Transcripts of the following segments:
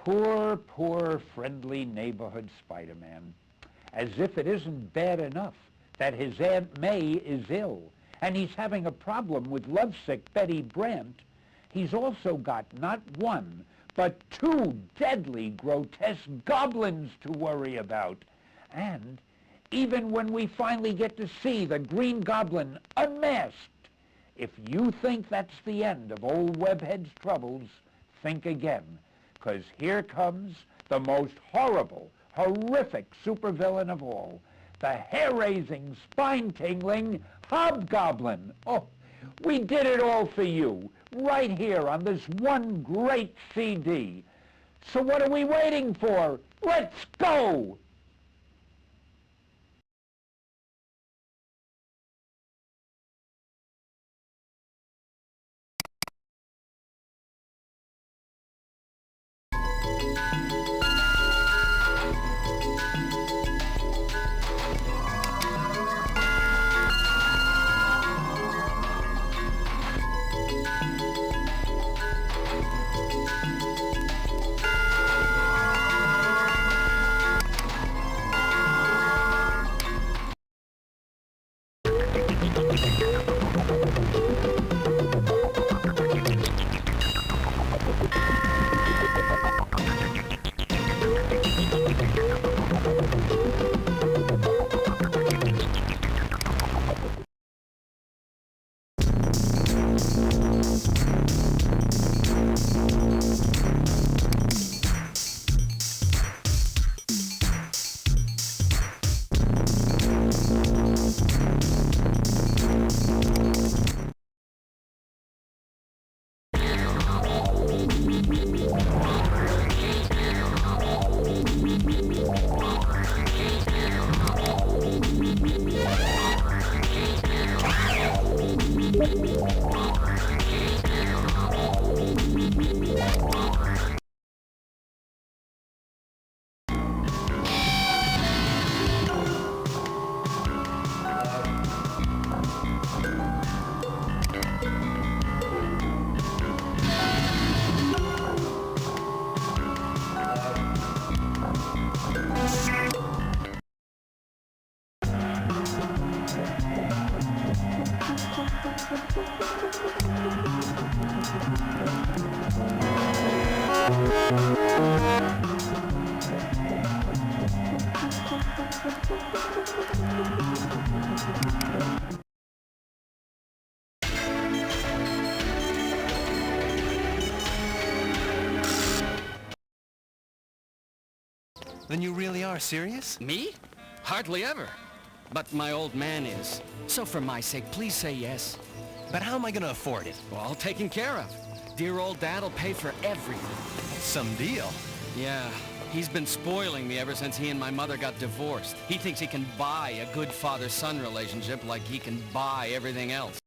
Poor, poor, friendly neighborhood Spider-Man. As if it isn't bad enough that his Aunt May is ill, and he's having a problem with lovesick Betty Brant, he's also got not one, but two deadly, grotesque goblins to worry about. And even when we finally get to see the Green Goblin unmasked, if you think that's the end of old Webhead's troubles, think again. Because here comes the most horrible, horrific supervillain of all, the hair-raising, spine-tingling Hobgoblin. Oh, we did it all for you, right here on this one great CD. So what are we waiting for? Let's go! Then you really are serious? Me? Hardly ever. But my old man is. So for my sake, please say yes. But how am I gonna afford it? Well, all taken care of. Dear old Dad'll pay for everything. Some deal. Yeah, he's been spoiling me ever since he and my mother got divorced. He thinks he can buy a good father-son relationship like he can buy everything else.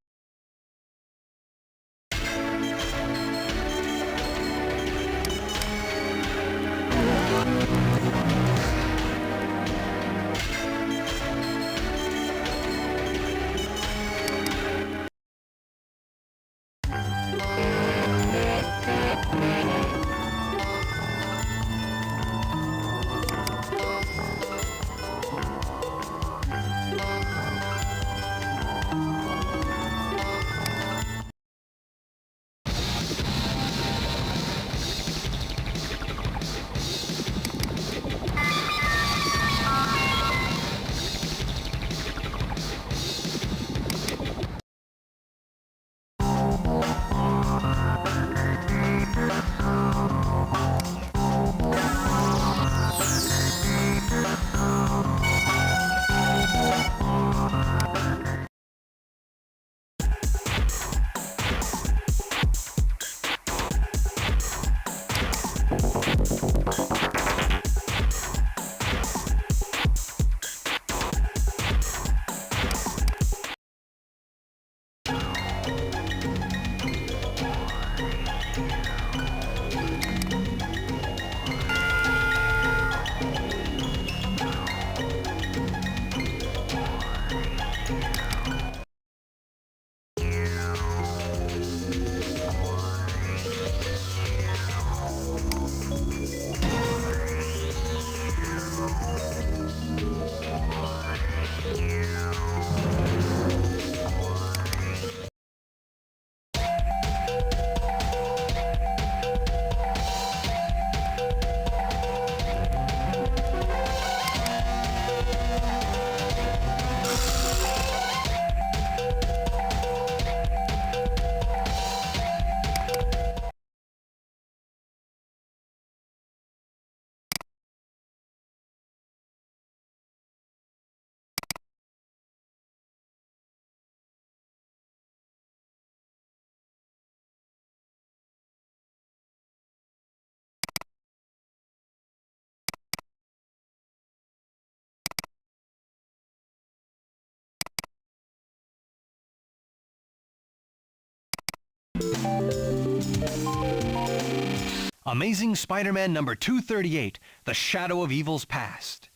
Amazing Spider-Man number 238, The Shadow of Evil's Past.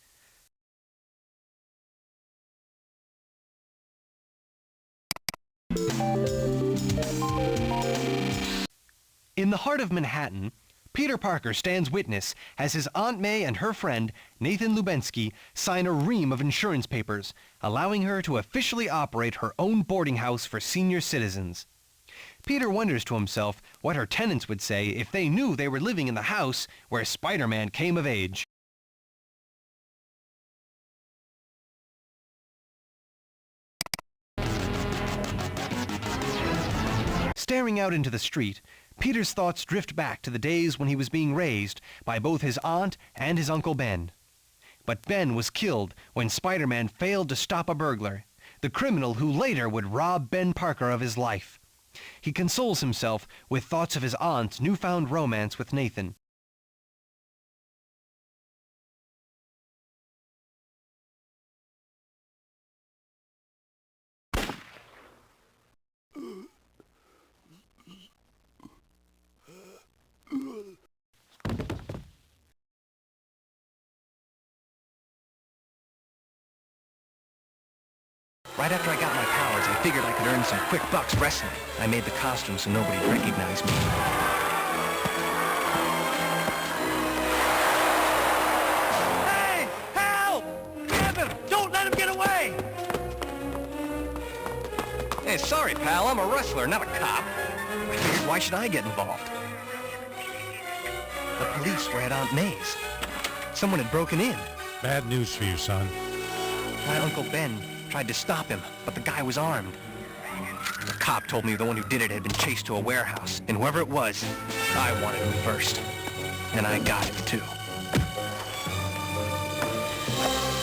In the heart of Manhattan, Peter Parker stands witness as his Aunt May and her friend, Nathan Lubensky, sign a ream of insurance papers, allowing her to officially operate her own boarding house for senior citizens. Peter wonders to himself what her tenants would say if they knew they were living in the house where Spider-Man came of age. Staring out into the street, Peter's thoughts drift back to the days when he was being raised by both his aunt and his Uncle Ben. But Ben was killed when Spider-Man failed to stop a burglar, the criminal who later would rob Ben Parker of his life. He consoles himself with thoughts of his aunt's newfound romance with Nathan. Right after I got my powers, I figured I could earn some quick bucks wrestling. I made the costume so nobody'd recognize me. Hey! Help! Grab him! Don't let him get away! Hey, sorry, pal. I'm a wrestler, not a cop. I figured, why should I get involved? The police were at Aunt May's. Someone had broken in. Bad news for you, son. My Uncle Ben tried to stop him, but the guy was armed. The cop told me the one who did it had been chased to a warehouse, and whoever it was, I wanted him first. And I got him, too.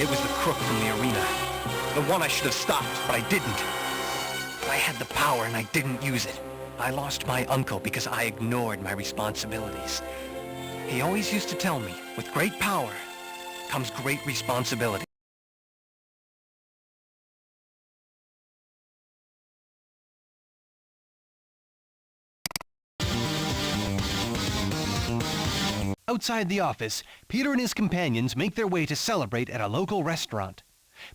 It was the crook from the arena. The one I should have stopped, but I didn't. I had the power, and I didn't use it. I lost my uncle because I ignored my responsibilities. He always used to tell me, with great power comes great responsibility. Outside the office, Peter and his companions make their way to celebrate at a local restaurant.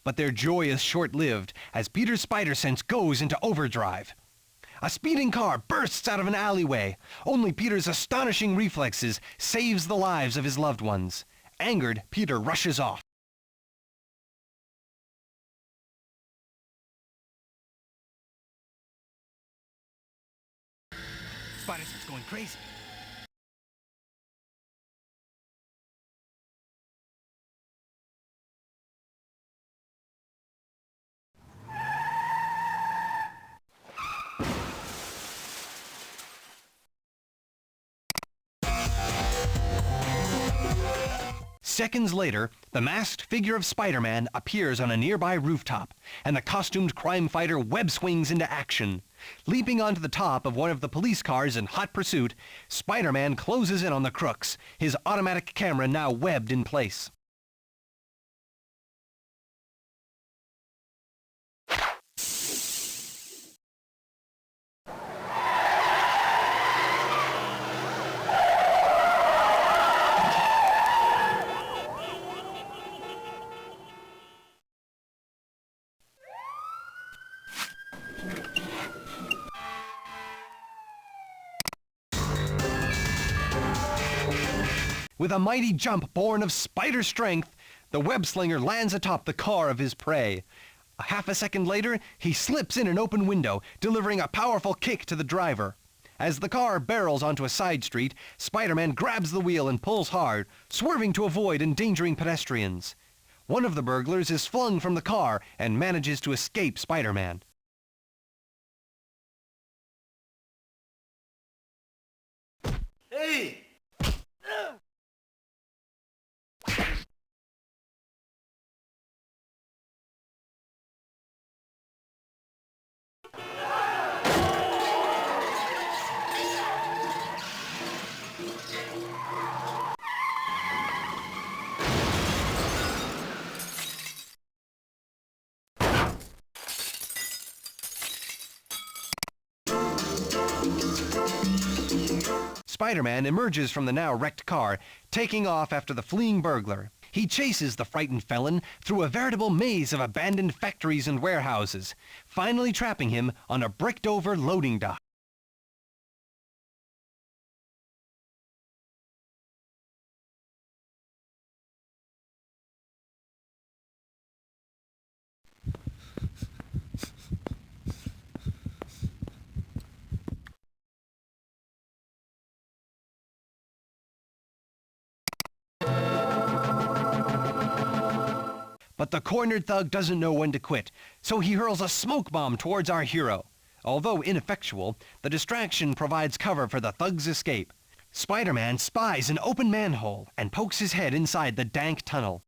But their joy is short-lived as Peter's spider sense goes into overdrive. A speeding car bursts out of an alleyway. Only Peter's astonishing reflexes saves the lives of his loved ones. Angered, Peter rushes off. Spider sense going crazy. Seconds later, the masked figure of Spider-Man appears on a nearby rooftop, and the costumed crime fighter web swings into action. Leaping onto the top of one of the police cars in hot pursuit, Spider-Man closes in on the crooks, his automatic camera now webbed in place. With a mighty jump born of spider strength, the web-slinger lands atop the car of his prey. Half a second later, he slips in an open window, delivering a powerful kick to the driver. As the car barrels onto a side street, Spider-Man grabs the wheel and pulls hard, swerving to avoid endangering pedestrians. One of the burglars is flung from the car and manages to escape Spider-Man. Hey! Spider-Man emerges from the now wrecked car, taking off after the fleeing burglar. He chases the frightened felon through a veritable maze of abandoned factories and warehouses, finally trapping him on a bricked-over loading dock. But the cornered thug doesn't know when to quit, so he hurls a smoke bomb towards our hero. Although ineffectual, the distraction provides cover for the thug's escape. Spider-Man spies an open manhole and pokes his head inside the dank tunnel.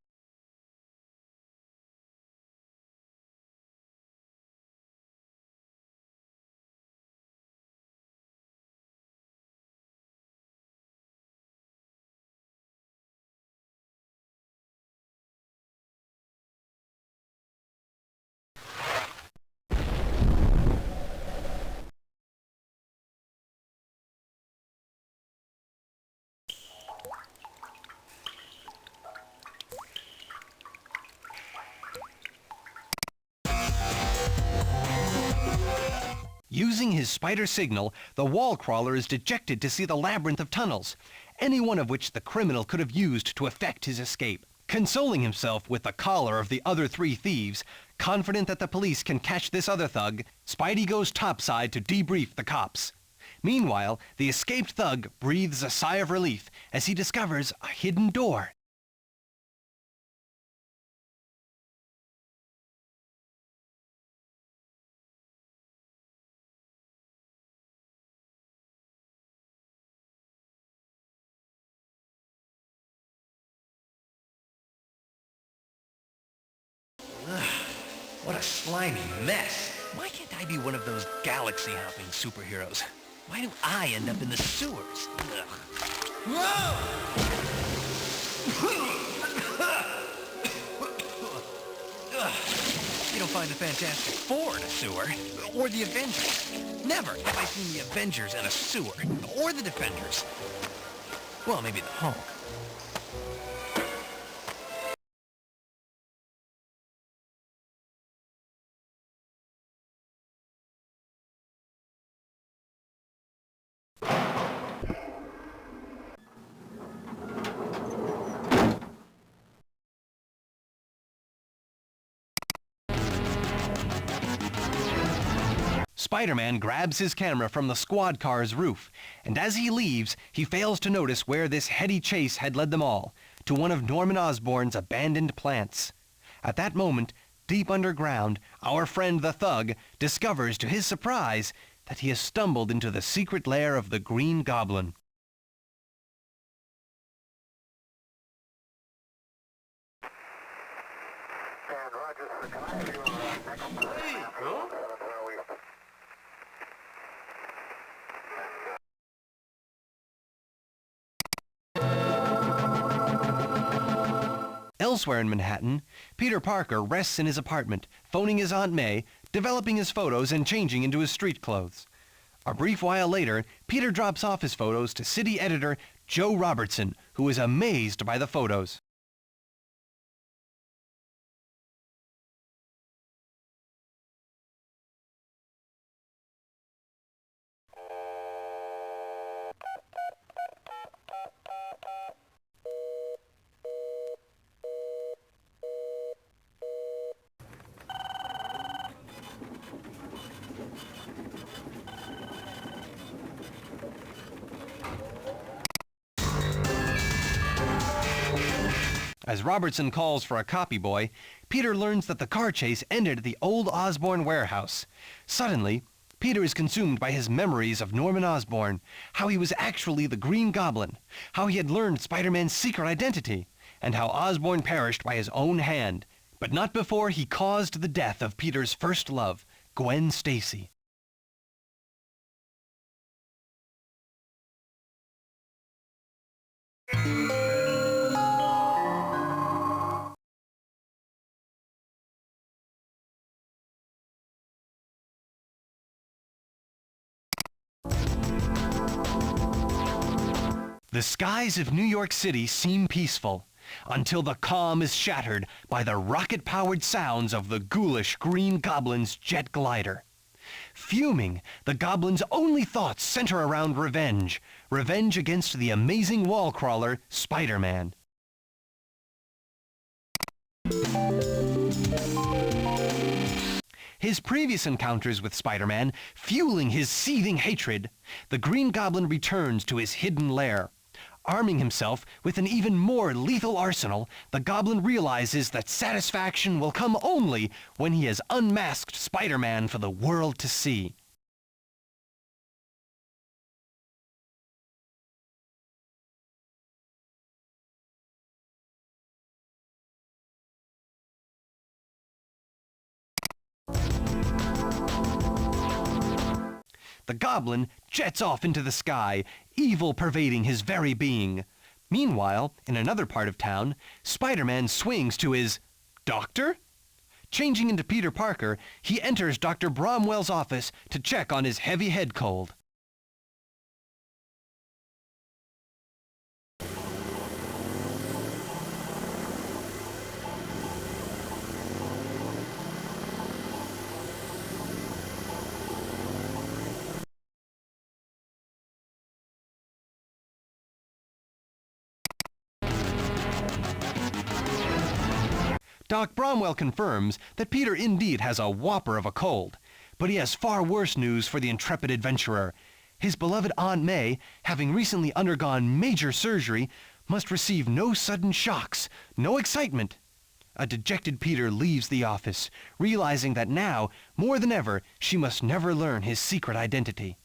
Using his spider signal, the wall crawler is dejected to see the labyrinth of tunnels, any one of which the criminal could have used to effect his escape. Consoling himself with the collar of the other three thieves, confident that the police can catch this other thug, Spidey goes topside to debrief the cops. Meanwhile, the escaped thug breathes a sigh of relief as he discovers a hidden door. What a slimy mess. Why can't I be one of those galaxy-hopping superheroes? Why do I end up in the sewers? Ugh. Whoa! You don't find the Fantastic Four in a sewer, or the Avengers. Never have I seen the Avengers in a sewer, or the Defenders. Well, maybe the Hulk. Spider-Man grabs his camera from the squad car's roof, and as he leaves, he fails to notice where this heady chase had led them all, to one of Norman Osborn's abandoned plants. At that moment, deep underground, our friend the thug discovers to his surprise that he has stumbled into the secret lair of the Green Goblin. Elsewhere in Manhattan, Peter Parker rests in his apartment, phoning his Aunt May, developing his photos and changing into his street clothes. A brief while later, Peter drops off his photos to city editor Joe Robertson, who is amazed by the photos. As Robertson calls for a copy boy, Peter learns that the car chase ended at the old Osborn warehouse. Suddenly, Peter is consumed by his memories of Norman Osborn, how he was actually the Green Goblin, how he had learned Spider-Man's secret identity, and how Osborn perished by his own hand, but not before he caused the death of Peter's first love, Gwen Stacy. The skies of New York City seem peaceful, until the calm is shattered by the rocket-powered sounds of the ghoulish Green Goblin's jet glider. Fuming, the Goblin's only thoughts center around revenge. Revenge against the amazing wall crawler, Spider-Man. His previous encounters with Spider-Man fueling his seething hatred, the Green Goblin returns to his hidden lair. Arming himself with an even more lethal arsenal, the Goblin realizes that satisfaction will come only when he has unmasked Spider-Man for the world to see. The Goblin jets off into the sky, evil pervading his very being. Meanwhile, in another part of town, Spider-Man swings to his doctor? Changing into Peter Parker, he enters Dr. Bromwell's office to check on his heavy head cold. Doc Bromwell confirms that Peter indeed has a whopper of a cold, but he has far worse news for the intrepid adventurer. His beloved Aunt May, having recently undergone major surgery, must receive no sudden shocks, no excitement. A dejected Peter leaves the office, realizing that now, more than ever, she must never learn his secret identity.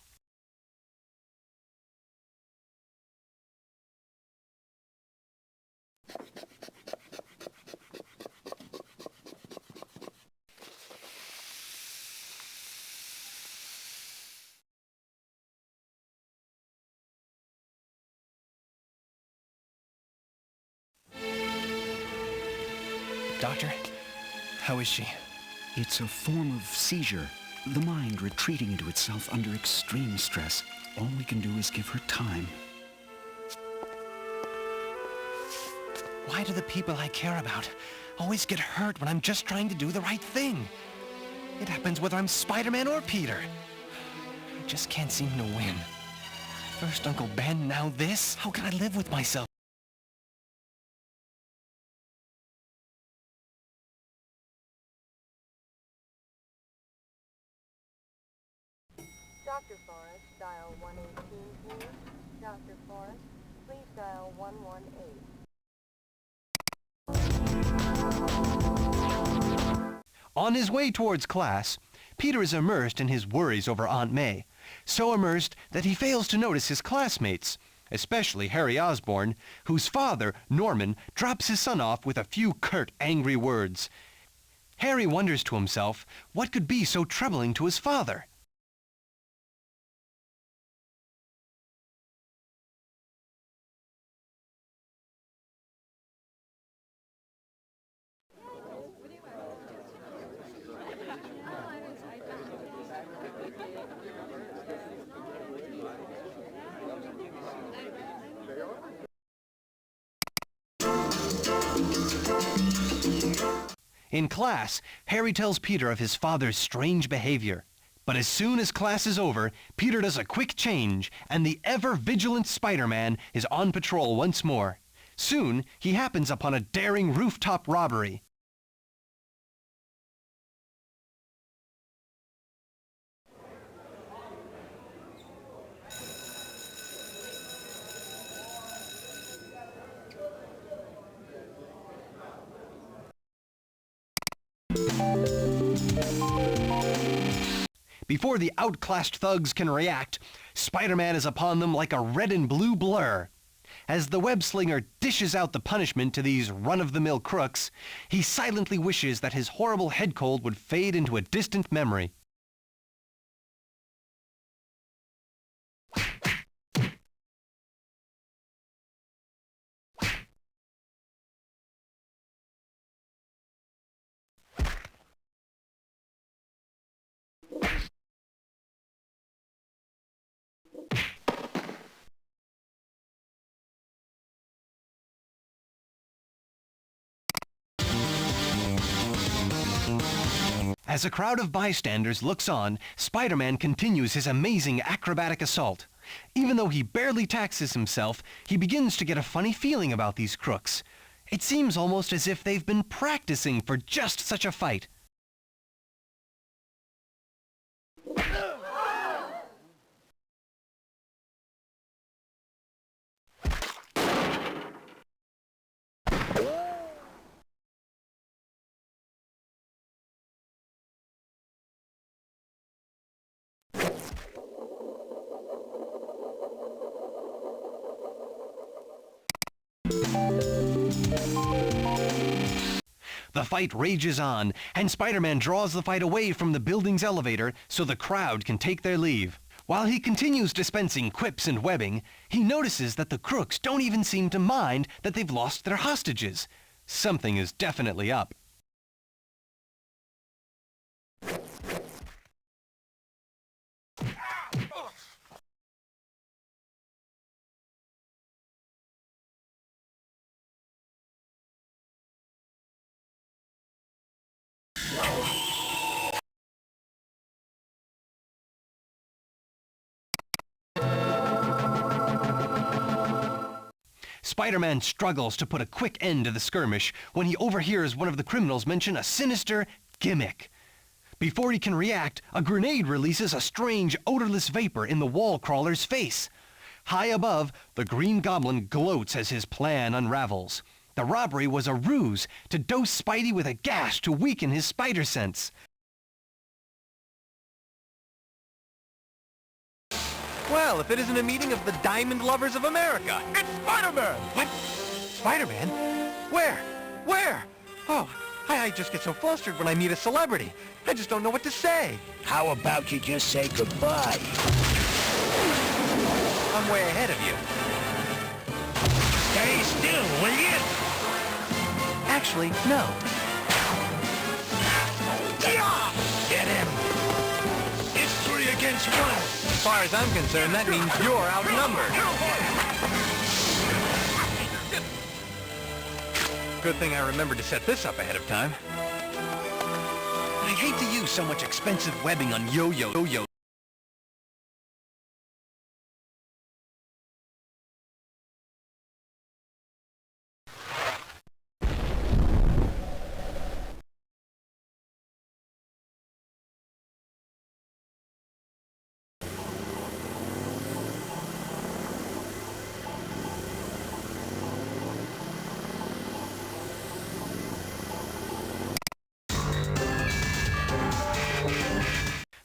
Doctor, how is she? It's a form of seizure. The mind retreating into itself under extreme stress. All we can do is give her time. Why do the people I care about always get hurt when I'm just trying to do the right thing? It happens whether I'm Spider-Man or Peter. I just can't seem to win. First Uncle Ben, now this? How can I live with myself? Dr. Forrest, dial 118, please. Dr. Forrest, please dial 118. On his way towards class, Peter is immersed in his worries over Aunt May, so immersed that he fails to notice his classmates, especially Harry Osborn, whose father, Norman, drops his son off with a few curt, angry words. Harry wonders to himself what could be so troubling to his father. In class, Harry tells Peter of his father's strange behavior. But as soon as class is over, Peter does a quick change, and the ever-vigilant Spider-Man is on patrol once more. Soon, he happens upon a daring rooftop robbery. Before the outclassed thugs can react, Spider-Man is upon them like a red and blue blur. As the web-slinger dishes out the punishment to these run-of-the-mill crooks, he silently wishes that his horrible head cold would fade into a distant memory. As a crowd of bystanders looks on, Spider-Man continues his amazing acrobatic assault. Even though he barely taxes himself, he begins to get a funny feeling about these crooks. It seems almost as if they've been practicing for just such a fight. The fight rages on, and Spider-Man draws the fight away from the building's elevator so the crowd can take their leave. While he continues dispensing quips and webbing, he notices that the crooks don't even seem to mind that they've lost their hostages. Something is definitely up. Spider-Man struggles to put a quick end to the skirmish when he overhears one of the criminals mention a sinister gimmick. Before he can react, a grenade releases a strange, odorless vapor in the wall crawler's face. High above, the Green Goblin gloats as his plan unravels. The robbery was a ruse to dose Spidey with a gas to weaken his spider sense. Well, if it isn't a meeting of the Diamond Lovers of America, it's Spider-Man! What? Spider-Man? Where? Where? Oh, I just get so flustered when I meet a celebrity. I just don't know what to say. How about you just say goodbye? I'm way ahead of you. Stay still, will you? Actually, no. Get him! It's 3 against 1. As far as I'm concerned, that means you're outnumbered. Good thing I remembered to set this up ahead of time. I hate to use so much expensive webbing on yo-yo.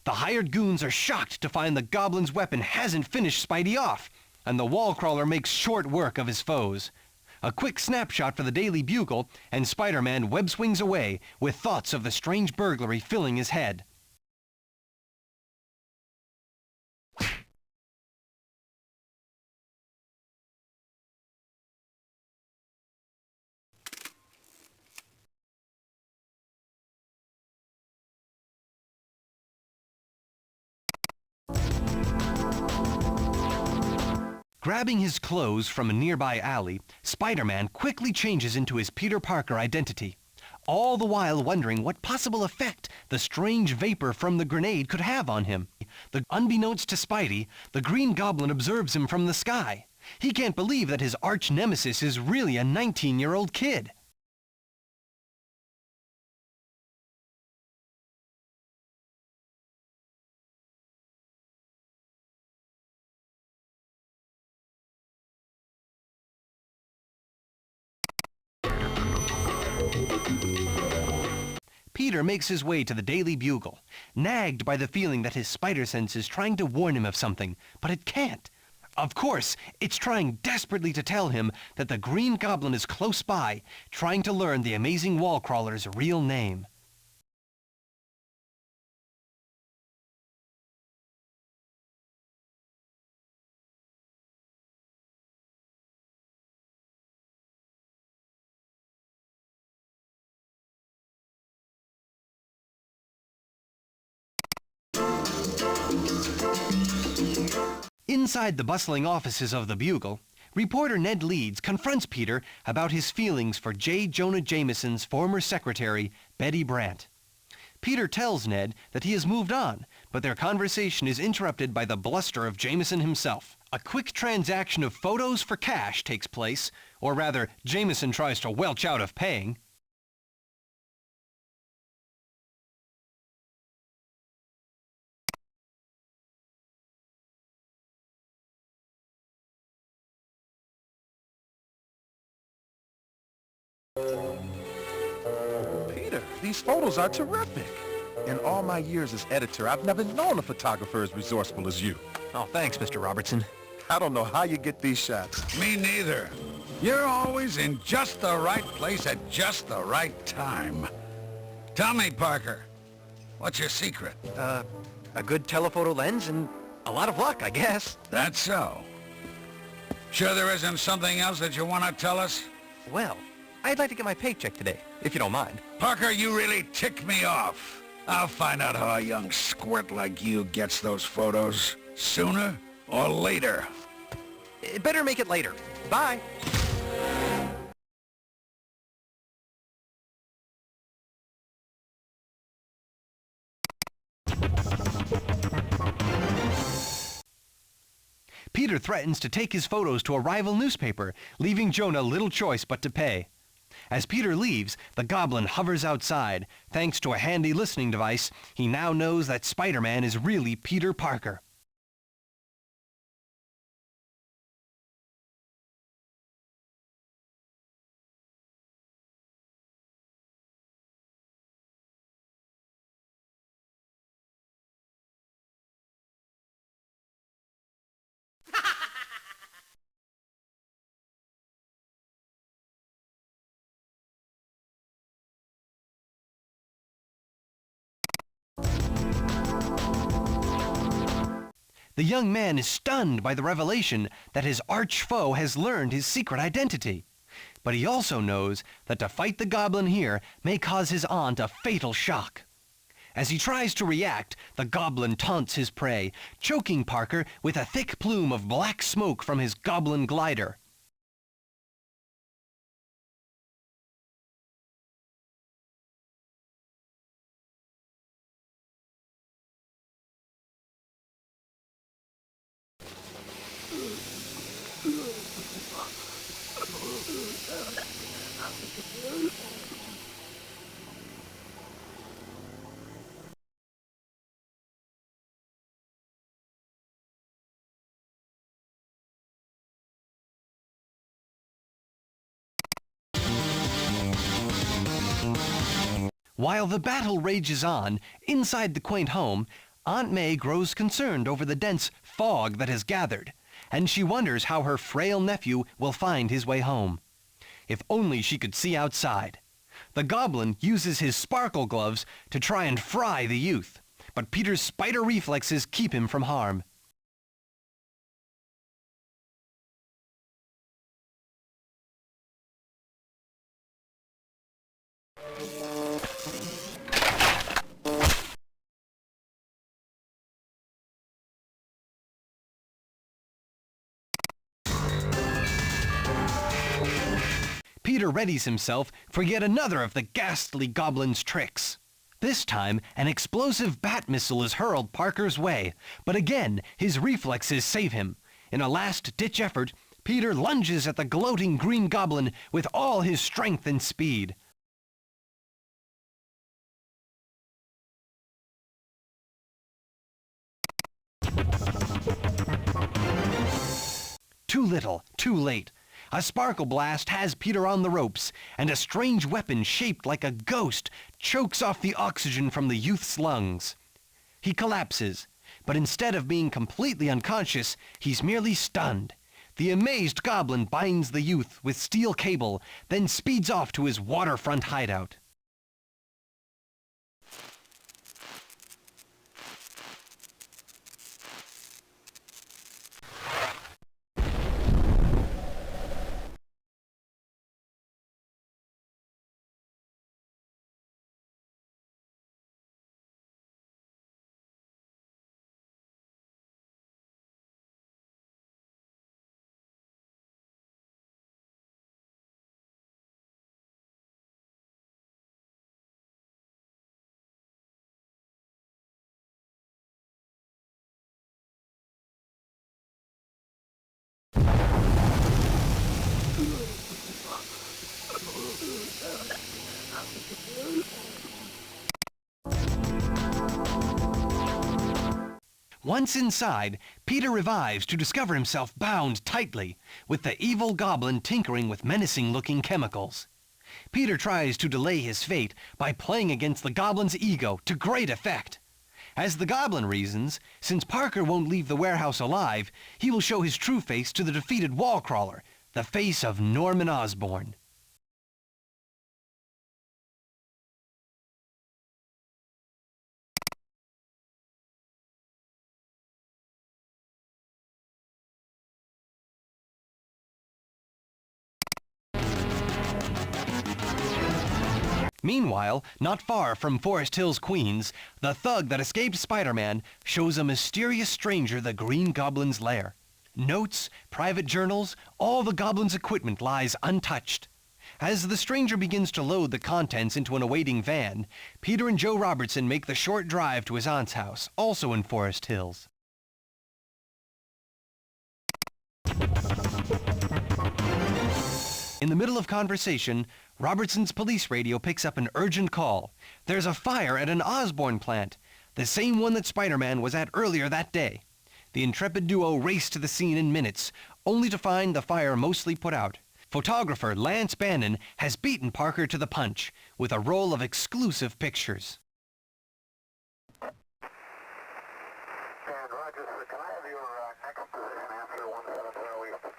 The hired goons are shocked to find the Goblin's weapon hasn't finished Spidey off, and the wall crawler makes short work of his foes. A quick snapshot for the Daily Bugle, and Spider-Man web swings away with thoughts of the strange burglary filling his head. Grabbing his clothes from a nearby alley, Spider-Man quickly changes into his Peter Parker identity, all the while wondering what possible effect the strange vapor from the grenade could have on him. Unbeknownst to Spidey, the Green Goblin observes him from the sky. He can't believe that his arch-nemesis is really a 19-year-old kid. Peter makes his way to the Daily Bugle, nagged by the feeling that his spider sense is trying to warn him of something, but it can't. Of course, it's trying desperately to tell him that the Green Goblin is close by, trying to learn the amazing wall crawler's real name. Inside the bustling offices of the Bugle, reporter Ned Leeds confronts Peter about his feelings for J. Jonah Jameson's former secretary, Betty Brant. Peter tells Ned that he has moved on, but their conversation is interrupted by the bluster of Jameson himself. A quick transaction of photos for cash takes place, or rather, Jameson tries to welch out of paying. Peter, these photos are terrific. In all my years as editor, I've never known a photographer as resourceful as you. Oh, thanks, Mr. Robertson. I don't know how you get these shots. Me neither. You're always in just the right place at just the right time. Tell me, Parker, what's your secret? A good telephoto lens and a lot of luck, I guess. That's so. Sure there isn't something else that you want to tell us? Well, I'd like to get my paycheck today, if you don't mind. Parker, you really tick me off. I'll find out how a young squirt like you gets those photos. Sooner or later. Better make it later. Bye. Peter threatens to take his photos to a rival newspaper, leaving Jonah little choice but to pay. As Peter leaves, the Goblin hovers outside. Thanks to a handy listening device, he now knows that Spider-Man is really Peter Parker. The young man is stunned by the revelation that his arch foe has learned his secret identity. But he also knows that to fight the Goblin here may cause his aunt a fatal shock. As he tries to react, the Goblin taunts his prey, choking Parker with a thick plume of black smoke from his Goblin glider. While the battle rages on, inside the quaint home, Aunt May grows concerned over the dense fog that has gathered, and she wonders how her frail nephew will find his way home. If only she could see outside. The Goblin uses his sparkle gloves to try and fry the youth, but Peter's spider reflexes keep him from harm. Peter readies himself for yet another of the ghastly Goblin's tricks. This time, an explosive bat missile is hurled Parker's way, but again, his reflexes save him. In a last-ditch effort, Peter lunges at the gloating Green Goblin with all his strength and speed. Too little, too late. A sparkle blast has Peter on the ropes, and a strange weapon shaped like a ghost chokes off the oxygen from the youth's lungs. He collapses, but instead of being completely unconscious, he's merely stunned. The amazed Goblin binds the youth with steel cable, then speeds off to his waterfront hideout. Once inside, Peter revives to discover himself bound tightly, with the evil Goblin tinkering with menacing-looking chemicals. Peter tries to delay his fate by playing against the Goblin's ego to great effect. As the Goblin reasons, since Parker won't leave the warehouse alive, he will show his true face to the defeated wall crawler, the face of Norman Osborn. Meanwhile, not far from Forest Hills, Queens, the thug that escaped Spider-Man shows a mysterious stranger the Green Goblin's lair. Notes, private journals, all the Goblin's equipment lies untouched. As the stranger begins to load the contents into an awaiting van, Peter and Joe Robertson make the short drive to his aunt's house, also in Forest Hills. In the middle of conversation, Robertson's police radio picks up an urgent call. There's a fire at an Osborn plant, the same one that Spider-Man was at earlier that day. The intrepid duo race to the scene in minutes, only to find the fire mostly put out. Photographer Lance Bannon has beaten Parker to the punch with a roll of exclusive pictures. And Roger, sir, can I have your next position after 170 East?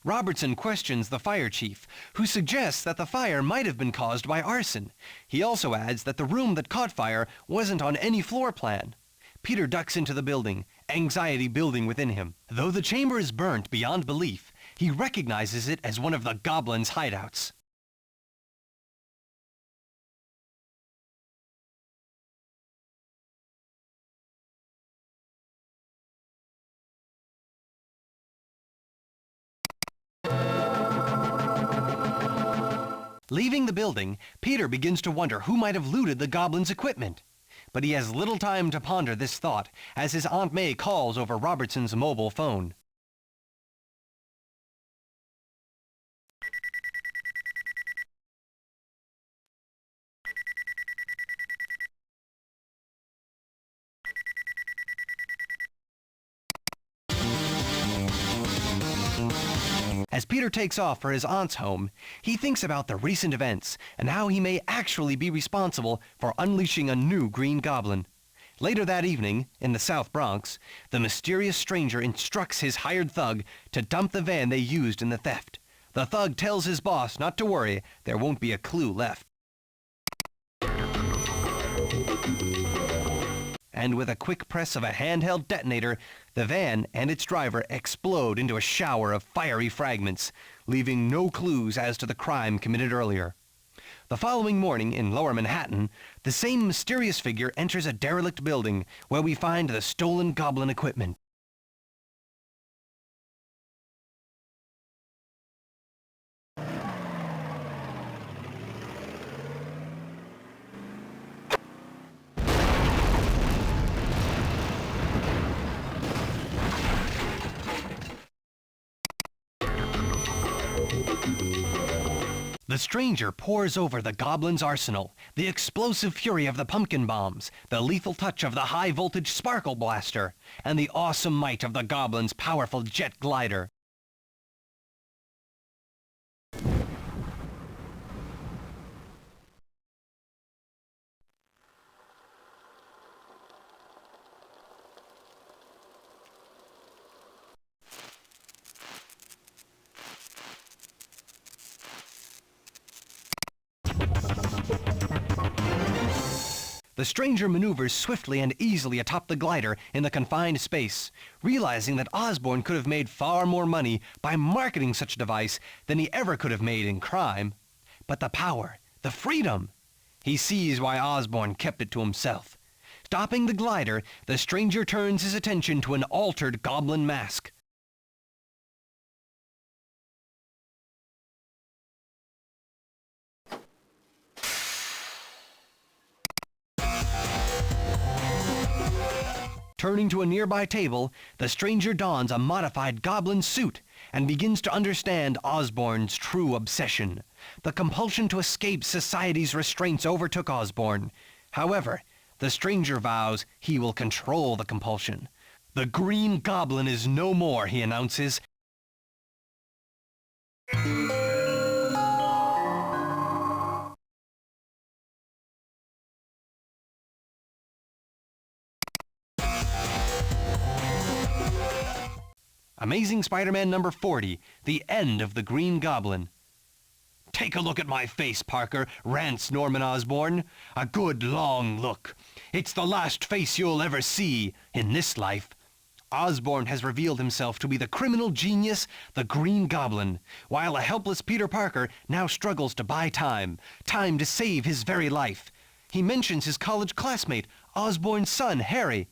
Robertson questions the fire chief, who suggests that the fire might have been caused by arson. He also adds that the room that caught fire wasn't on any floor plan. Peter ducks into the building, anxiety building within him. Though the chamber is burnt beyond belief, he recognizes it as one of the Goblin's hideouts. Leaving the building, Peter begins to wonder who might have looted the Goblin's equipment. But he has little time to ponder this thought, as his Aunt May calls over Robertson's mobile phone. As Peter takes off for his aunt's home, he thinks about the recent events and how he may actually be responsible for unleashing a new Green Goblin. Later that evening, in the South Bronx, the mysterious stranger instructs his hired thug to dump the van they used in the theft. The thug tells his boss not to worry, there won't be a clue left. And with a quick press of a handheld detonator, the van and its driver explode into a shower of fiery fragments, leaving no clues as to the crime committed earlier. The following morning in Lower Manhattan, the same mysterious figure enters a derelict building where we find the stolen Goblin equipment. The stranger pours over the Goblin's arsenal, the explosive fury of the pumpkin bombs, the lethal touch of the high-voltage sparkle blaster, and the awesome might of the Goblin's powerful jet glider. The stranger maneuvers swiftly and easily atop the glider in the confined space, realizing that Osborn could have made far more money by marketing such a device than he ever could have made in crime. But the power, the freedom! He sees why Osborn kept it to himself. Stopping the glider, the stranger turns his attention to an altered Goblin mask. Turning to a nearby table, the stranger dons a modified Goblin suit and begins to understand Osborn's true obsession. The compulsion to escape society's restraints overtook Osborn. However, the stranger vows he will control the compulsion. The Green Goblin is no more, he announces. Amazing Spider-Man number 40, The End of the Green Goblin. "Take a look at my face, Parker," rants Norman Osborn. "A good long look. It's the last face you'll ever see in this life." Osborn has revealed himself to be the criminal genius, the Green Goblin, while a helpless Peter Parker now struggles to buy time to save his very life. He mentions his college classmate, Osborn's son, Harry.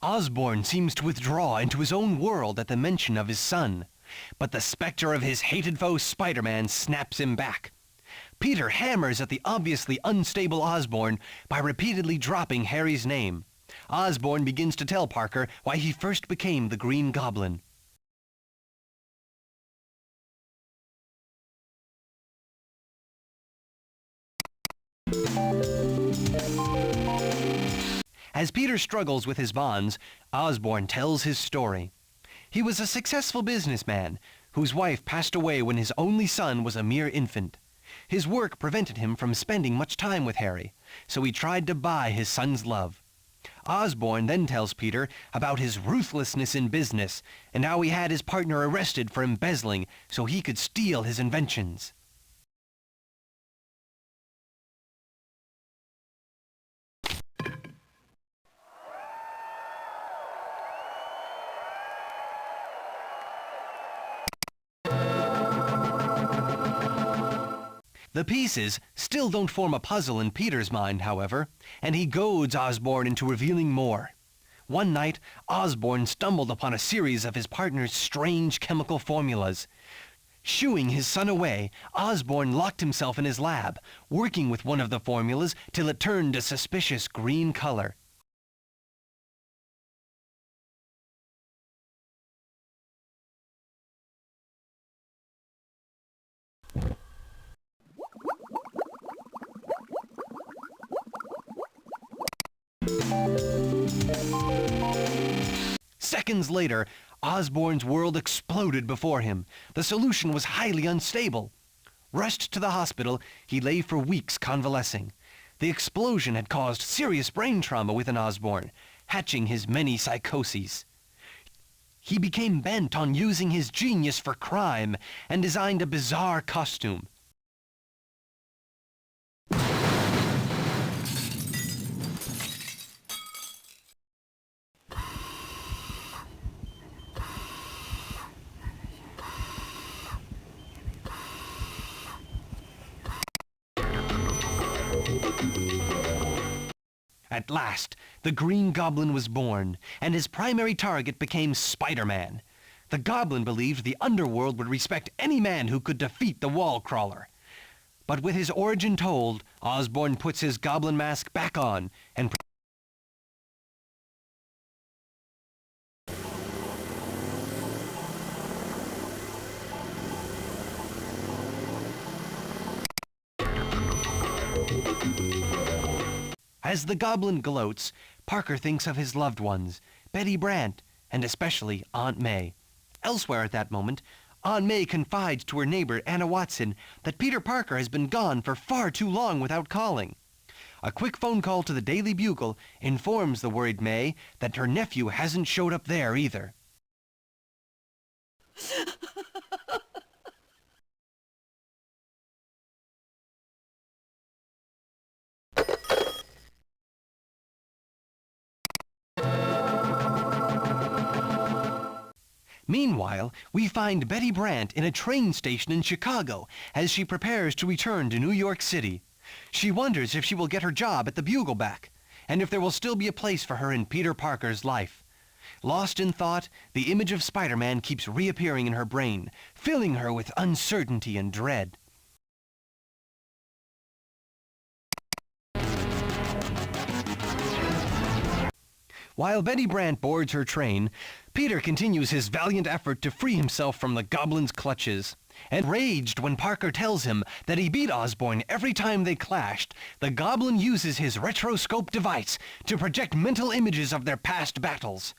Osborn seems to withdraw into his own world at the mention of his son, but the specter of his hated foe Spider-Man snaps him back. Peter hammers at the obviously unstable Osborn by repeatedly dropping Harry's name. Osborn begins to tell Parker why he first became the Green Goblin. As Peter struggles with his bonds, Osborn tells his story. He was a successful businessman whose wife passed away when his only son was a mere infant. His work prevented him from spending much time with Harry, so he tried to buy his son's love. Osborn then tells Peter about his ruthlessness in business and how he had his partner arrested for embezzling so he could steal his inventions. The pieces still don't form a puzzle in Peter's mind, however, and he goads Osborn into revealing more. One night, Osborn stumbled upon a series of his partner's strange chemical formulas. Shooing his son away, Osborn locked himself in his lab, working with one of the formulas till it turned a suspicious green color. Seconds later, Osborn's world exploded before him. The solution was highly unstable. Rushed to the hospital, he lay for weeks convalescing. The explosion had caused serious brain trauma within Osborn, hatching his many psychoses. He became bent on using his genius for crime and designed a bizarre costume. At last, the Green Goblin was born, and his primary target became Spider-Man. The Goblin believed the underworld would respect any man who could defeat the wall crawler. But with his origin told, Osborn puts his Goblin mask back on and as the Goblin gloats, Parker thinks of his loved ones, Betty Brant, and especially Aunt May. Elsewhere at that moment, Aunt May confides to her neighbor, Anna Watson, that Peter Parker has been gone for far too long without calling. A quick phone call to the Daily Bugle informs the worried May that her nephew hasn't showed up there either. Meanwhile, we find Betty Brant in a train station in Chicago as she prepares to return to New York City. She wonders if she will get her job at the Bugleback, and if there will still be a place for her in Peter Parker's life. Lost in thought, the image of Spider-Man keeps reappearing in her brain, filling her with uncertainty and dread. While Betty Brant boards her train, Peter continues his valiant effort to free himself from the Goblin's clutches. Enraged when Parker tells him that he beat Osborn every time they clashed, the Goblin uses his retroscope device to project mental images of their past battles.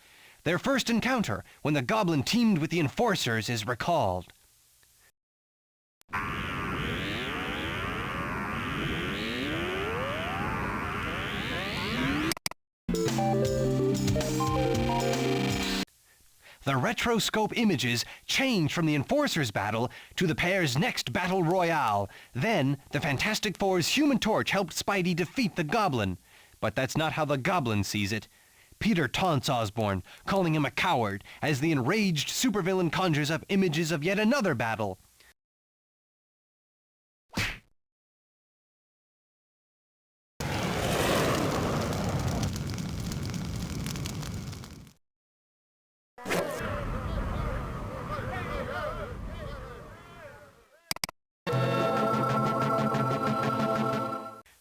Their first encounter, when the Goblin teamed with the Enforcers, is recalled. The retroscope images change from the Enforcers' battle to the pair's next battle royale. Then, the Fantastic Four's Human Torch helped Spidey defeat the Goblin. But that's not how the Goblin sees it. Peter taunts Osborn, calling him a coward, as the enraged supervillain conjures up images of yet another battle.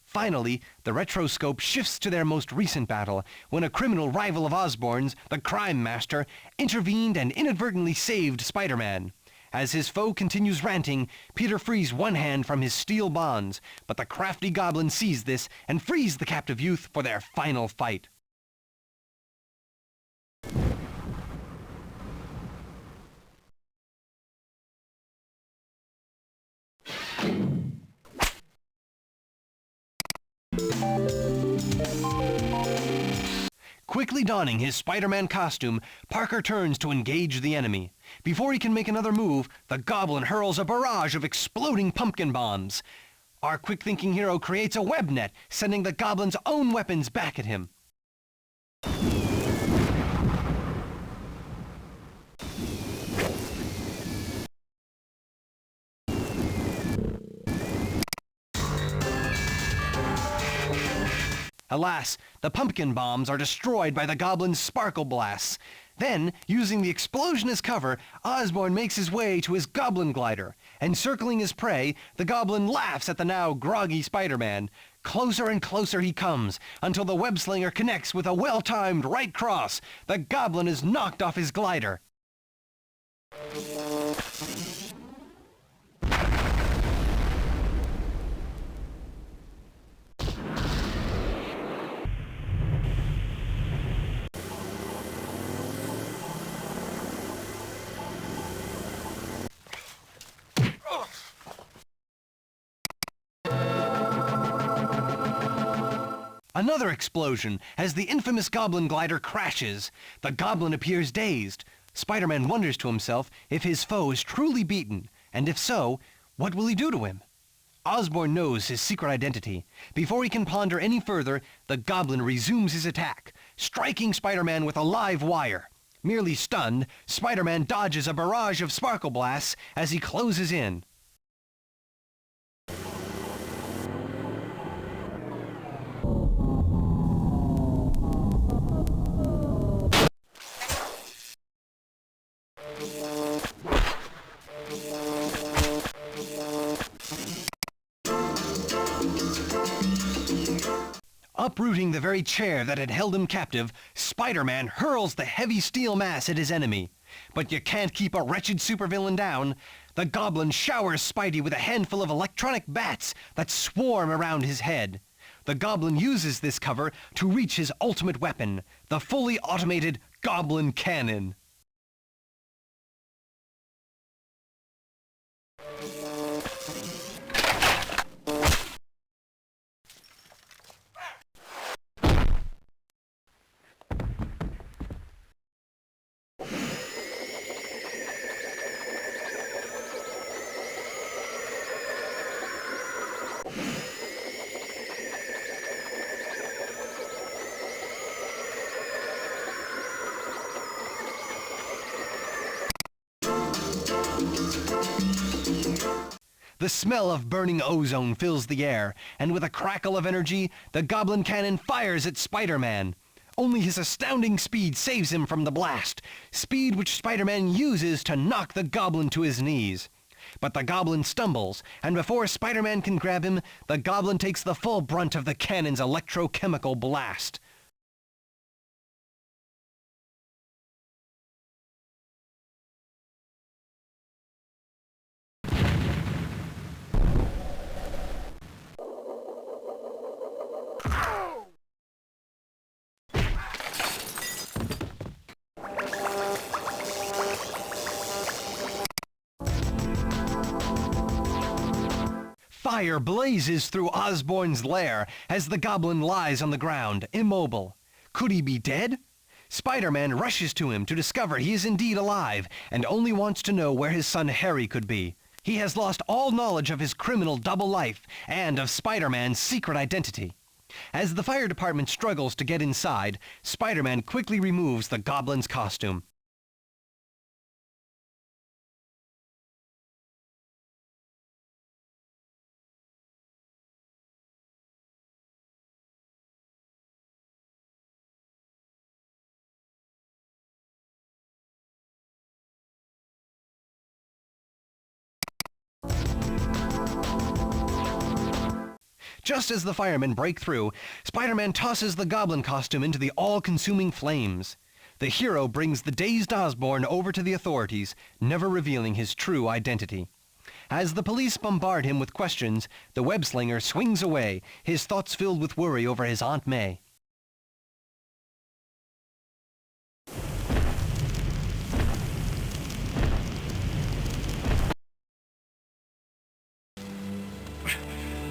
Finally, the retroscope shifts to their most recent battle, when a criminal rival of Osborn's, the Crime Master, intervened and inadvertently saved Spider-Man. As his foe continues ranting, Peter frees one hand from his steel bonds, but the crafty Goblin sees this and frees the captive youth for their final fight. Quickly donning his Spider-Man costume, Parker turns to engage the enemy. Before he can make another move, the Goblin hurls a barrage of exploding pumpkin bombs. Our quick-thinking hero creates a web net, sending the Goblin's own weapons back at him. Alas, the pumpkin bombs are destroyed by the Goblin's sparkle blasts. Then, using the explosion as cover, Osborn makes his way to his Goblin glider. Encircling his prey, the Goblin laughs at the now groggy Spider-Man. Closer and closer he comes, until the web-slinger connects with a well-timed right cross. The Goblin is knocked off his glider. Another explosion as the infamous Goblin glider crashes. The Goblin appears dazed. Spider-Man wonders to himself if his foe is truly beaten, and if so, what will he do to him? Osborn knows his secret identity. Before he can ponder any further, the Goblin resumes his attack, striking Spider-Man with a live wire. Merely stunned, Spider-Man dodges a barrage of sparkle blasts as he closes in. Uprooting the very chair that had held him captive, Spider-Man hurls the heavy steel mass at his enemy. But you can't keep a wretched supervillain down. The Goblin showers Spidey with a handful of electronic bats that swarm around his head. The Goblin uses this cover to reach his ultimate weapon, the fully automated Goblin Cannon. The smell of burning ozone fills the air, and with a crackle of energy, the Goblin cannon fires at Spider-Man. Only his astounding speed saves him from the blast, speed which Spider-Man uses to knock the Goblin to his knees. But the Goblin stumbles, and before Spider-Man can grab him, the Goblin takes the full brunt of the cannon's electrochemical blast. Fire blazes through Osborn's lair as the Goblin lies on the ground, immobile. Could he be dead? Spider-Man rushes to him to discover he is indeed alive and only wants to know where his son Harry could be. He has lost all knowledge of his criminal double life and of Spider-Man's secret identity. As the fire department struggles to get inside, Spider-Man quickly removes the Goblin's costume. Just as the firemen break through, Spider-Man tosses the Goblin costume into the all-consuming flames. The hero brings the dazed Osborn over to the authorities, never revealing his true identity. As the police bombard him with questions, the web-slinger swings away, his thoughts filled with worry over his Aunt May.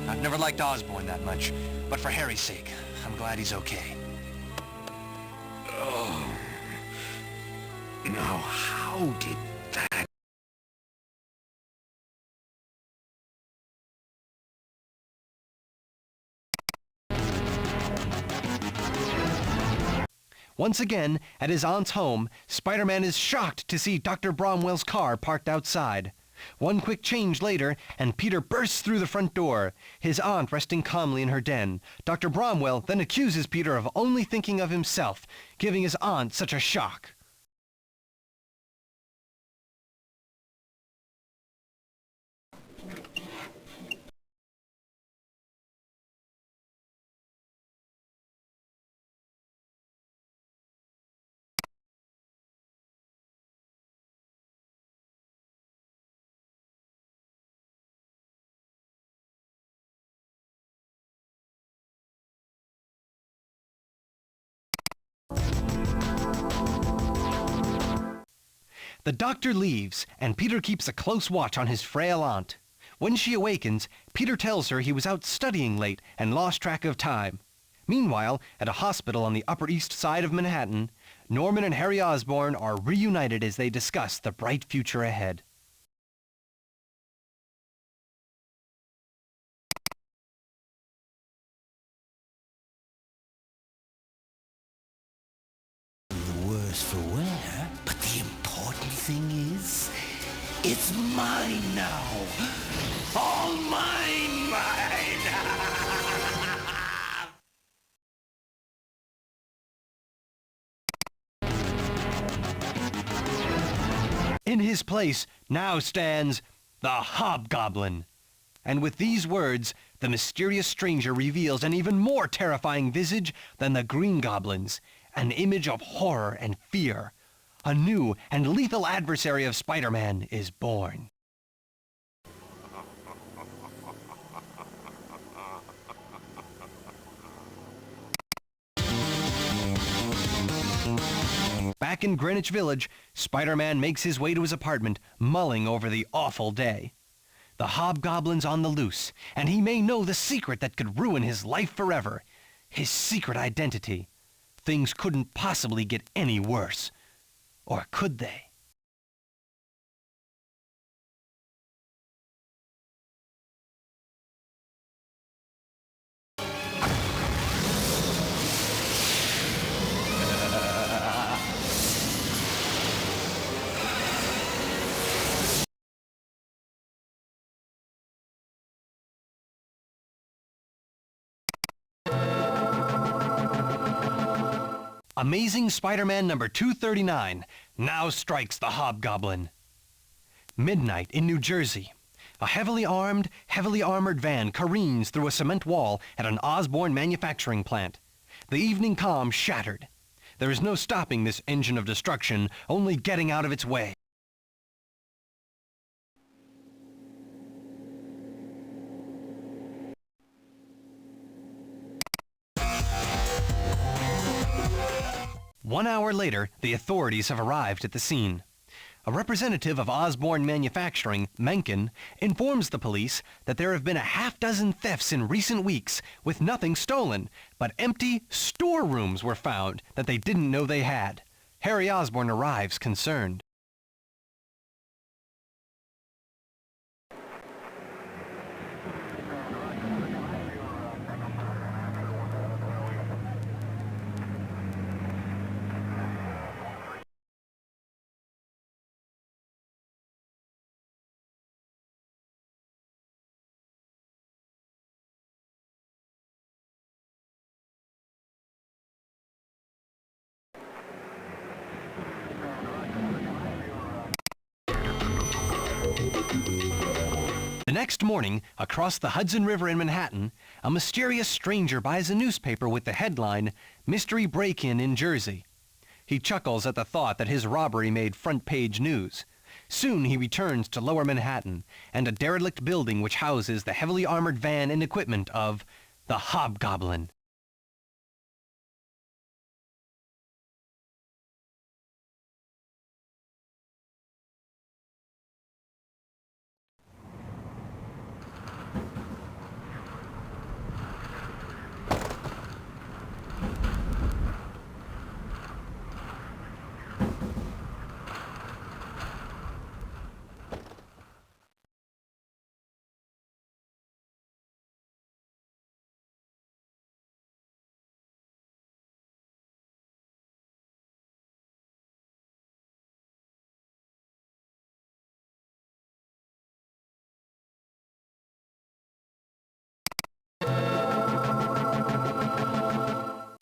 I've never liked Osborn that much, but for Harry's sake, I'm glad he's okay. Oh. Now, how did that... Once again, at his aunt's home, Spider-Man is shocked to see Dr. Bromwell's car parked outside. One quick change later, and Peter bursts through the front door, his aunt resting calmly in her den. Dr. Bromwell then accuses Peter of only thinking of himself, giving his aunt such a shock. The doctor leaves, and Peter keeps a close watch on his frail aunt. When she awakens, Peter tells her he was out studying late and lost track of time. Meanwhile, at a hospital on the Upper East Side of Manhattan, Norman and Harry Osborn are reunited as they discuss the bright future ahead. Worse for wear, but the important thing is, it's mine now. All mine, In his place now stands the Hobgoblin. And with these words, the mysterious stranger reveals an even more terrifying visage than the Green Goblin's, an image of horror and fear. A new and lethal adversary of Spider-Man is born. Back in Greenwich Village, Spider-Man makes his way to his apartment, mulling over the awful day. The Hobgoblin's on the loose, and he may know the secret that could ruin his life forever. His secret identity. Things couldn't possibly get any worse. Or could they? Amazing Spider-Man number 239 now strikes the Hobgoblin. Midnight in New Jersey. A heavily armored van careens through a cement wall at an Osborn manufacturing plant. The evening calm shattered. There is no stopping this engine of destruction, only getting out of its way. One hour later, the authorities have arrived at the scene. A representative of Osborn Manufacturing, Mencken, informs the police that there have been a half-dozen thefts in recent weeks with nothing stolen, but empty storerooms were found that they didn't know they had. Harry Osborn arrives concerned. The next morning, across the Hudson River in Manhattan, a mysterious stranger buys a newspaper with the headline, "Mystery Break-In in Jersey." He chuckles at the thought that his robbery made front-page news. Soon he returns to Lower Manhattan and a derelict building which houses the heavily armored van and equipment of the Hobgoblin.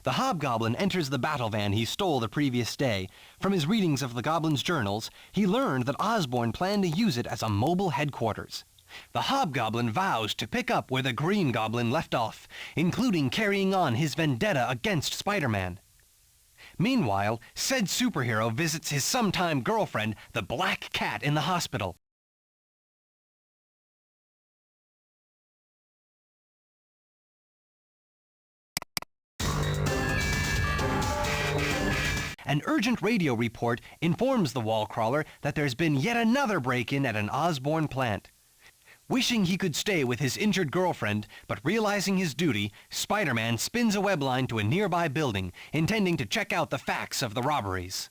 The Hobgoblin enters the battle van he stole the previous day. From his readings of the Goblin's journals, he learned that Osborn planned to use it as a mobile headquarters. The Hobgoblin vows to pick up where the Green Goblin left off, including carrying on his vendetta against Spider-Man. Meanwhile, said superhero visits his sometime girlfriend, the Black Cat, in the hospital. An urgent radio report informs the wall crawler that there's been yet another break-in at an Osborn plant. Wishing he could stay with his injured girlfriend, but realizing his duty, Spider-Man spins a web line to a nearby building, intending to check out the facts of the robberies.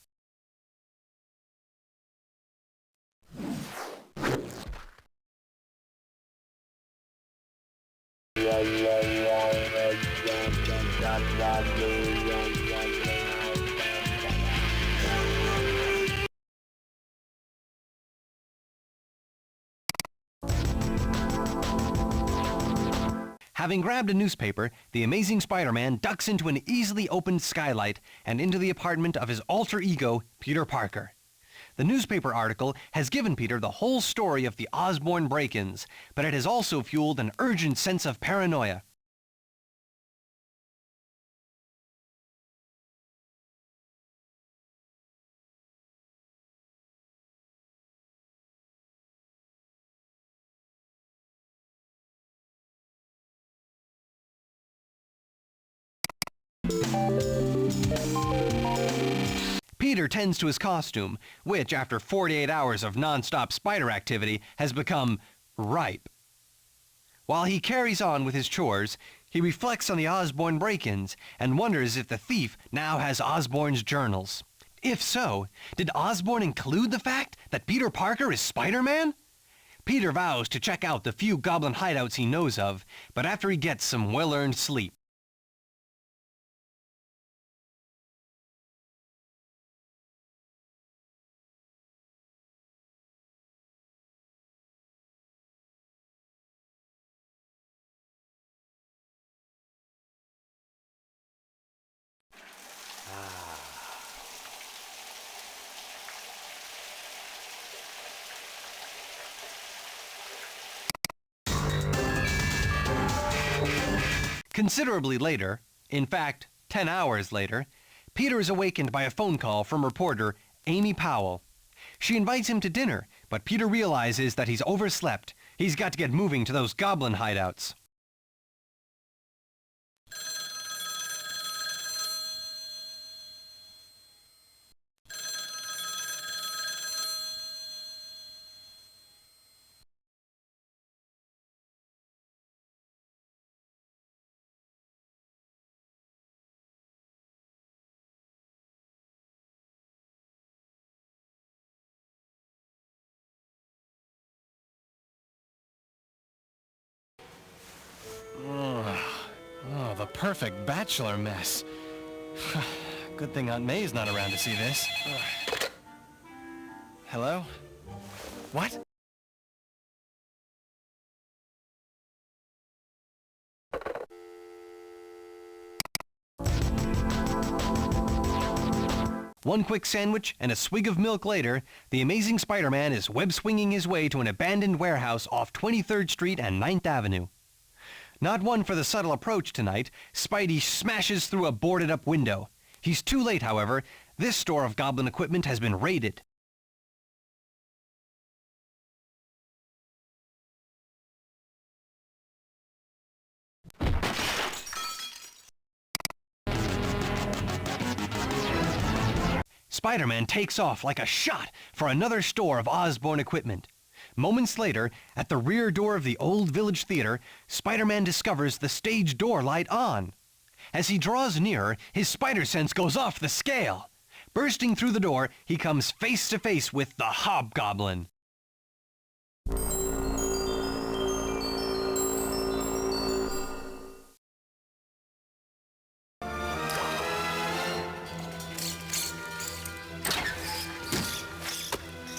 Having grabbed a newspaper, the Amazing Spider-Man ducks into an easily opened skylight and into the apartment of his alter ego, Peter Parker. The newspaper article has given Peter the whole story of the Osborn break-ins, but it has also fueled an urgent sense of paranoia. Peter tends to his costume, which, after 48 hours of non-stop spider activity, has become ripe. While he carries on with his chores, he reflects on the Osborn break-ins and wonders if the thief now has Osborn's journals. If so, did Osborn include the fact that Peter Parker is Spider-Man? Peter vows to check out the few Goblin hideouts he knows of, but after he gets some well-earned sleep. Considerably later, in fact, 10 hours later, Peter is awakened by a phone call from reporter Amy Powell. She invites him to dinner, but Peter realizes that he's overslept. He's got to get moving to those Goblin hideouts. Oh, the perfect bachelor mess. Good thing Aunt May's not around to see this. Hello? What? One quick sandwich and a swig of milk later, the Amazing Spider-Man is web-swinging his way to an abandoned warehouse off 23rd Street and 9th Avenue. Not one for the subtle approach tonight, Spidey smashes through a boarded-up window. He's too late, however. This store of Goblin equipment has been raided. Spider-Man takes off like a shot for another store of Osborn equipment. Moments later, at the rear door of the old Village Theater, Spider-Man discovers the stage door light on. As he draws nearer, his spider sense goes off the scale. Bursting through the door, he comes face to face with the Hobgoblin.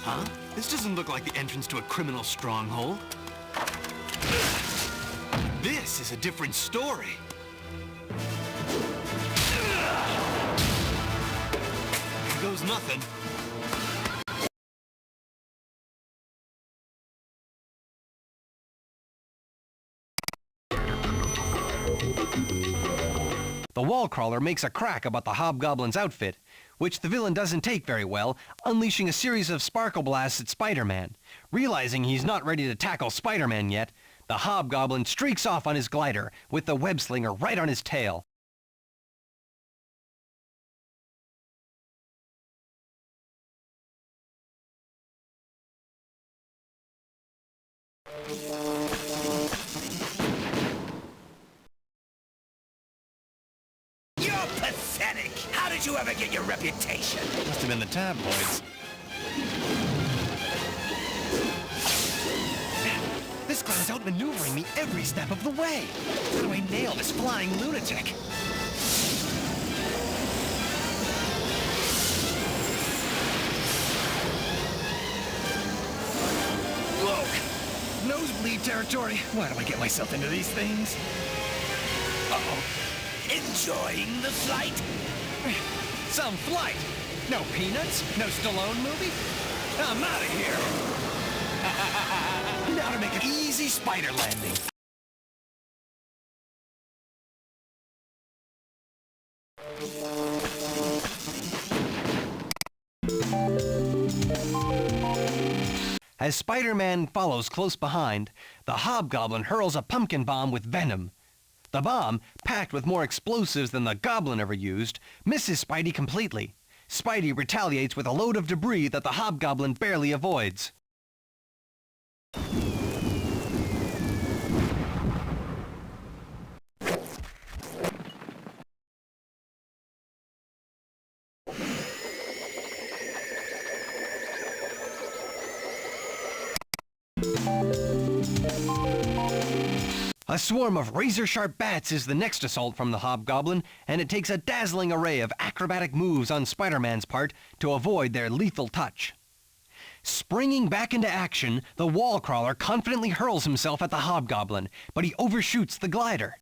Huh? This doesn't look like the entrance to a criminal stronghold. This is a different story. Here goes nothing. The wall crawler makes a crack about the Hobgoblin's outfit, which the villain doesn't take very well, unleashing a series of sparkle blasts at Spider-Man. Realizing he's not ready to tackle Spider-Man yet, the Hobgoblin streaks off on his glider, with the web-slinger right on his tail. You're pathetic! How did you ever get your reputation? Must have been the tabloids. This clown's outmaneuvering me every step of the way. How do I nail this flying lunatic? Whoa! Nosebleed territory. Why do I get myself into these things? Uh-oh. Enjoying the flight? Some flight. No Peanuts? No Stallone movie? I'm out of here. Now to make an easy spider landing. As Spider-Man follows close behind, the Hobgoblin hurls a pumpkin bomb with venom. The bomb, packed with more explosives than the Goblin ever used, misses Spidey completely. Spidey retaliates with a load of debris that the Hobgoblin barely avoids. A swarm of razor-sharp bats is the next assault from the Hobgoblin, and it takes a dazzling array of acrobatic moves on Spider-Man's part to avoid their lethal touch. Springing back into action, the wall crawler confidently hurls himself at the Hobgoblin, but he overshoots the glider.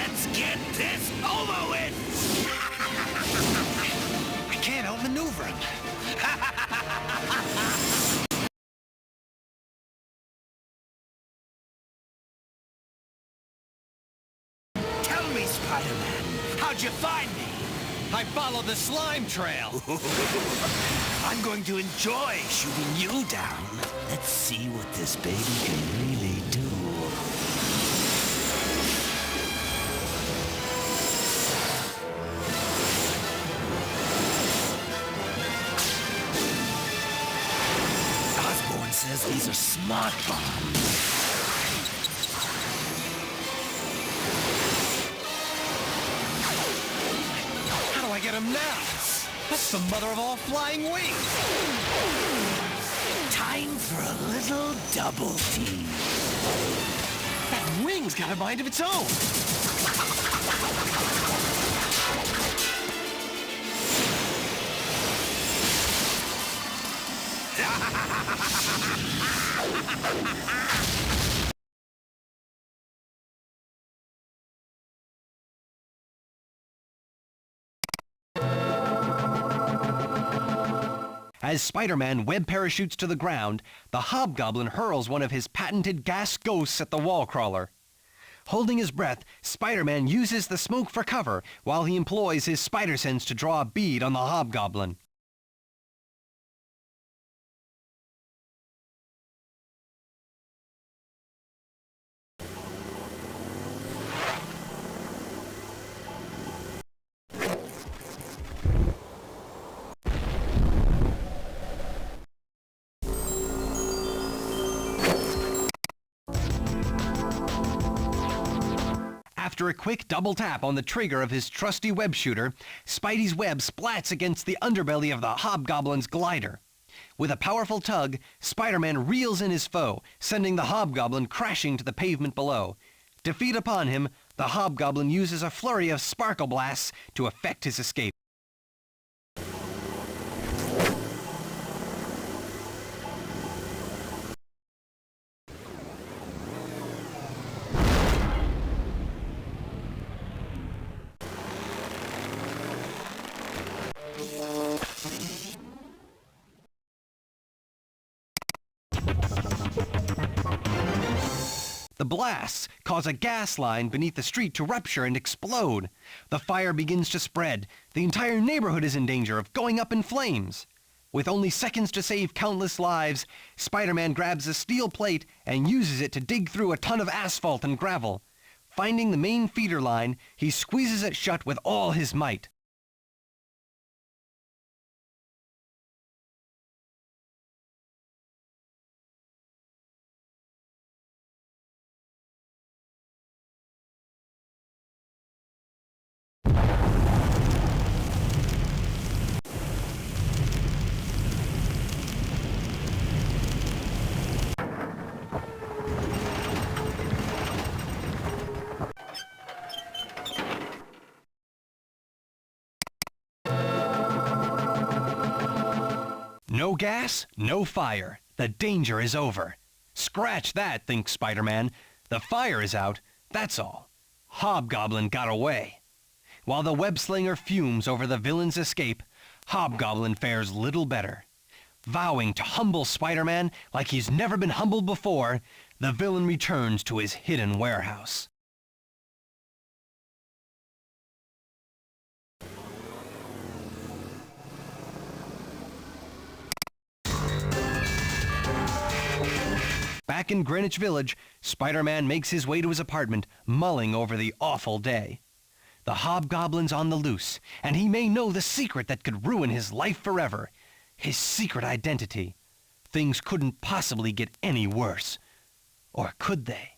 Let's get this over with! I can't outmaneuver him. Tell me, Spider-Man, how'd you find me? I followed the slime trail. I'm going to enjoy shooting you down. Let's see what this baby can really do. Osborn says these are smart bombs. How do I get him now? That's the mother of all flying wings. Time for a little double team. That wing's got a mind of its own. As Spider-Man web parachutes to the ground, the Hobgoblin hurls one of his patented gas ghosts at the wall crawler. Holding his breath, Spider-Man uses the smoke for cover while he employs his spider sense to draw a bead on the Hobgoblin. After a quick double tap on the trigger of his trusty web shooter, Spidey's web splats against the underbelly of the Hobgoblin's glider. With a powerful tug, Spider-Man reels in his foe, sending the Hobgoblin crashing to the pavement below. Defeat upon him, the Hobgoblin uses a flurry of sparkle blasts to effect his escape. The blasts cause a gas line beneath the street to rupture and explode. The fire begins to spread. The entire neighborhood is in danger of going up in flames. With only seconds to save countless lives, Spider-Man grabs a steel plate and uses it to dig through a ton of asphalt and gravel. Finding the main feeder line, he squeezes it shut with all his might. No gas, no fire. The danger is over. Scratch that, thinks Spider-Man. The fire is out, that's all. Hobgoblin got away. While the web-slinger fumes over the villain's escape, Hobgoblin fares little better. Vowing to humble Spider-Man like he's never been humbled before, the villain returns to his hidden warehouse. Back in Greenwich Village, Spider-Man makes his way to his apartment, mulling over the awful day. The Hobgoblin's on the loose, and he may know the secret that could ruin his life forever. His secret identity. Things couldn't possibly get any worse. Or could they?